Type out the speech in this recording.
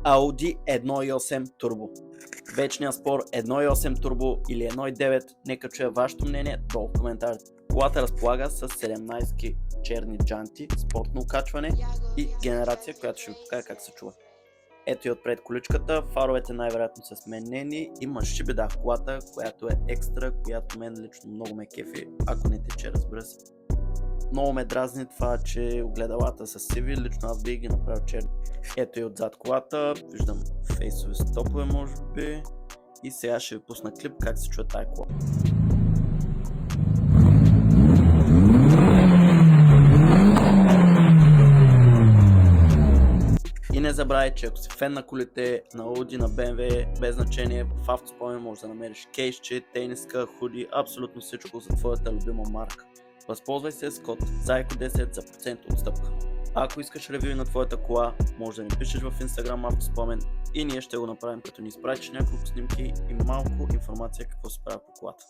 Audi 1.8 Turbo. Вечният спор 1.8 Turbo или 1.9, нека чуя вашето мнение долу в коментарите. Колата разполага с 17 черни джанти, спортно окачване и генерация, която ще ви покажа как се чува. Ето и отпред количката, фаровете най-вероятно са сменени, има шибеда в колата, която е екстра, която мен лично много ме кефи, ако не тече, разбира се. Много ме дразни това, че огледалата са сиви, лично аз би ги направил черни. Ето и отзад колата, виждам фейсови стопове може би и сега ще ви пусна клип как се чува тая кола. И не забравяй, че ако си фен на колите, на Audi, на BMW, без значение, в автоспомен можеш да намериш кейсче, тениска, худи, абсолютно всичко за твоята любима марка. Възползвай се с код ZAIKO10 за процент отстъпка. Ако искаш ревю на твоята кола, може да ни пишеш в Instagram автоспомен и ние ще го направим, като ни изпратиш няколко снимки и малко информация какво се прави по колата.